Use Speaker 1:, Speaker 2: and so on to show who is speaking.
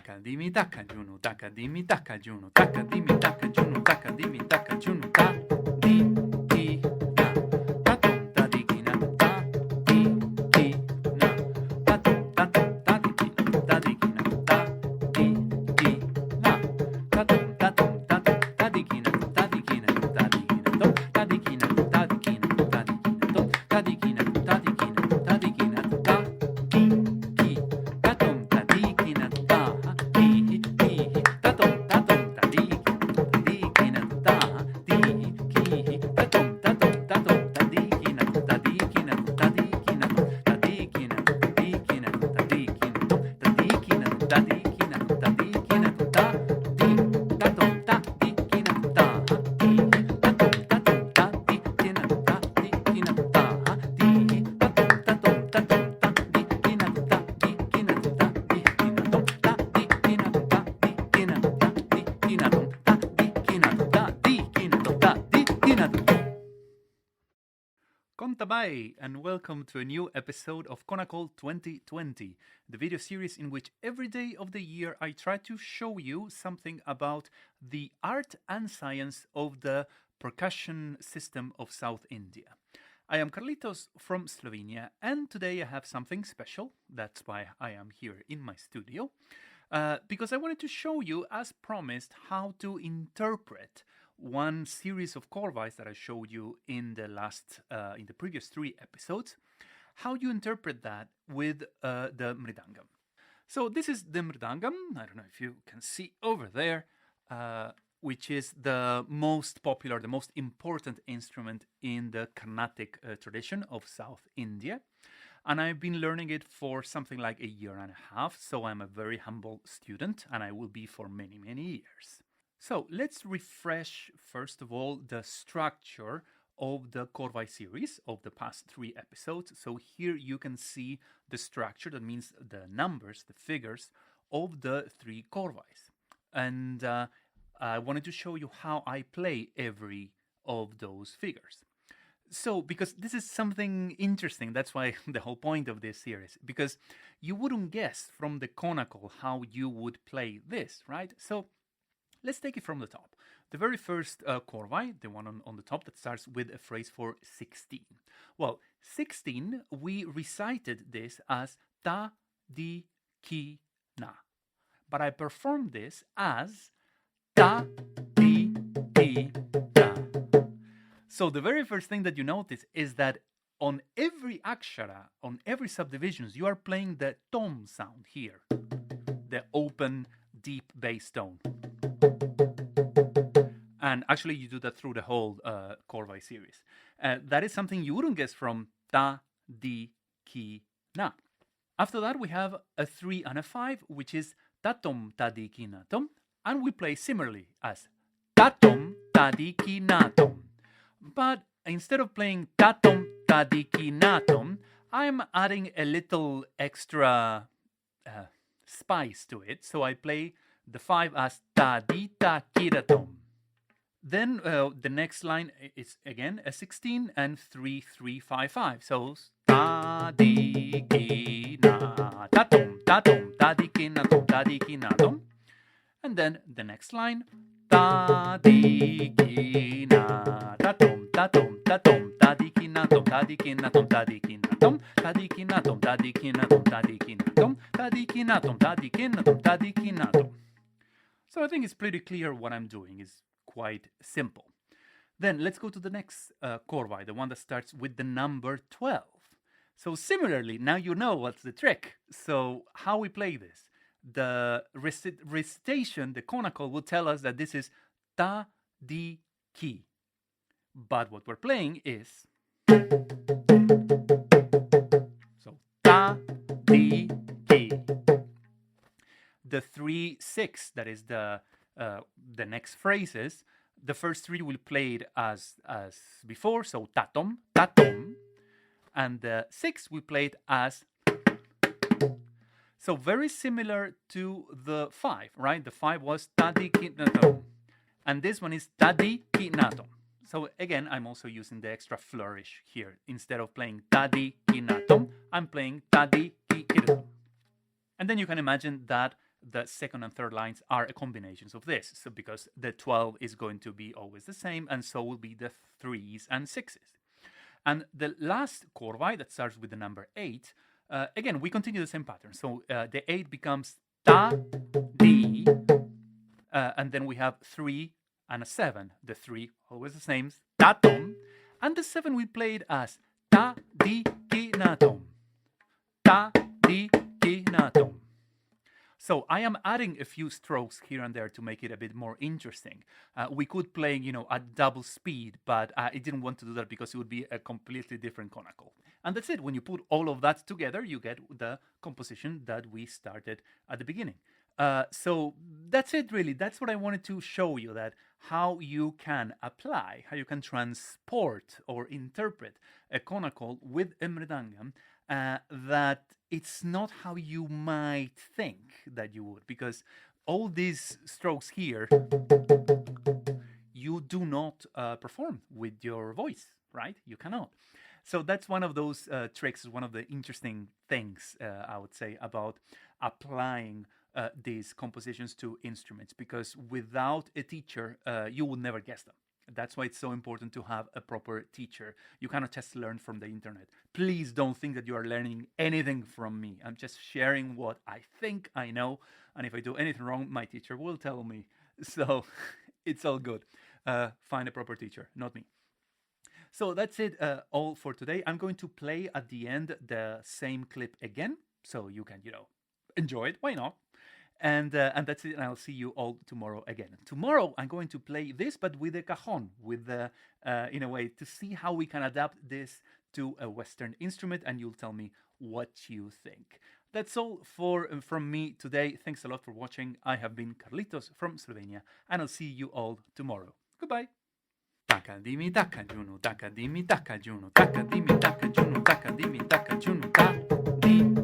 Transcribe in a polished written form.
Speaker 1: taka dimi taka junu taka dimi taka junu taka dimi taka junu taka dimi taka junu ta di ki na ta tum ta di ki na ta di ki na ta tum ta di ki na ta di ki na ta di ki na ta tum ta di ki na ta di ki na ta di ki na ta di ki na ta di ki na ta di ki na ta di ki na ta di ki na ta di ki na ta di ki ta tum ta di ki na ta di ki ta tum ta di ki na ta di ki ta tum ta di ki na ta di ki na ta di ki na ta di ki na ta di ki na ta di ki na ta di ki na ta di ki na ta di ki na ta di ta tum ta di ki na ta di ta tum ta di ki na ta di ki na ta di ta tum ta di ki na ta di ki na ta di ki na ta di ki na tum ta di ki na ta di ki na ta di ki na tum ta di ki na ta di ki na ta di ki na Kontabai, and welcome to a new episode of Konnakol 2020, the video series in which every day of the year I try to show you something about the art and science of the percussion system of South India. I am Carlitos from Slovenia, and today I have something special. That's why I am here in my studio, because I wanted to show you, as promised, how to interpret one series of korvais that I showed you in the previous 3 episodes, how you interpret that with the mrdangam. So this is the mrdangam. I don't know if you can see over there, which is the most popular, the most important instrument in the Carnatic tradition of South India. And I've been learning it for something like 1.5 years, so I'm a very humble student, and I will be for many, many years. So let's refresh, first of all, the structure of the korvai series of the past 3 episodes. So here you can see the structure, that means the numbers, the figures of the 3 korvais. And I wanted to show you how I play every of those figures. So, because this is something interesting, that's why the whole point of this series, because you wouldn't guess from the Konnakol how you would play this, right? So let's take it from the top. The very first korvai, the one on the top that starts with a phrase for 16. Well, 16, we recited this as ta, di, ki, na. But I performed this as ta, di, ki, na. So the very first thing that you notice is that on every akshara, on every subdivisions, you are playing the tom sound here, the open, deep bass tone. And actually you do that through the whole korvai series. That is something you wouldn't guess from ta, di, ki, na. After that we have a 3 and a 5, which is tatom, ta, di, ki, na, tom. And we play similarly as tatom, ta, di, ki, na, tom. But instead of playing tatom, ta, di, ki, na, tom, I'm adding a little extra spice to it. So I play the 5 as ta, di, ta, ki, da, tom. Then the next line is again a 16 and 3, 3, 5, 5. So ta, di, ki, na, ta, tom, ta, di, ki, na, tom, ta, di, ki, na, tom. And then the next line, ta, di, ki, na, ta, tom, ta, di, ki, na, tom, ta, di, ki, na, tom, ta, di, ki, na, tom, ta, di, ki, na, tom, ta, di, ki, na, tom, ta, di, ki, na, tom, ta, di, ki, na, tom, ta, di, ki, na, tom, ta, di, ki, na, tom. So I think it's pretty clear what I'm doing. It's quite simple. Then let's go to the next korvai, the one that starts with the number 12. So similarly, now you know what's the trick. So how we play this? The recitation, the Konnakol, will tell us that this is ta, di, ki. But what we're playing is so ta, di, ki. The 3, 6, that is the next phrases. The first 3 will play it as before, so tatom, tatom. And the 6 we play it as. So very similar to the 5, right? The 5 was tadi kinatom. And this one is tadi kinatom. So again, I'm also using the extra flourish here. Instead of playing tadi kinatom, I'm playing tadi kinatom. And then you can imagine that the second and third lines are a combinations of this. So because the 12 is going to be always the same, and so will be the 3s and 6s. And the last korvai that starts with the number 8, again, we continue the same pattern. So the 8 becomes ta, di, and then we have 3 and a 7. The 3, always the same, ta, tom. And the 7 we played as ta, di, ki, na, tom. Ta, di, ki, na, tom. So I am adding a few strokes here and there to make it a bit more interesting. We could play, at double speed, but I didn't want to do that because it would be a completely different Konnakol. And that's it. When you put all of that together, you get the composition that we started at the beginning. So that's it, really. That's what I wanted to show you, that how you can apply, how you can transport or interpret a Konnakol with a mrdangam, that it's not how you might think that you would, because all these strokes here, you do not perform with your voice, right? You cannot. So that's one of those tricks, one of the interesting things, I would say, about applying these compositions to instruments, because without a teacher, you would never guess them. That's why it's so important to have a proper teacher. You cannot just learn from the internet. Please don't think that you are learning anything from me. I'm just sharing what I think I know. And if I do anything wrong, my teacher will tell me. So it's all good. Find a proper teacher, not me. So that's it all for today. I'm going to play at the end the same clip again, so you can, enjoy it. Why not? And that's it. And I'll see you all tomorrow again. Tomorrow I'm going to play this, but with a cajon, with the in a way, to see how we can adapt this to a Western instrument, and you'll tell me what you think. That's all from me today. Thanks a lot for watching. I have been Carlitos from Slovenia, and I'll see you all tomorrow. Goodbye. Taka dimi taka juno, taka dimi taka juno, taka dimi taka juno, taka dimi taka juno, ta di.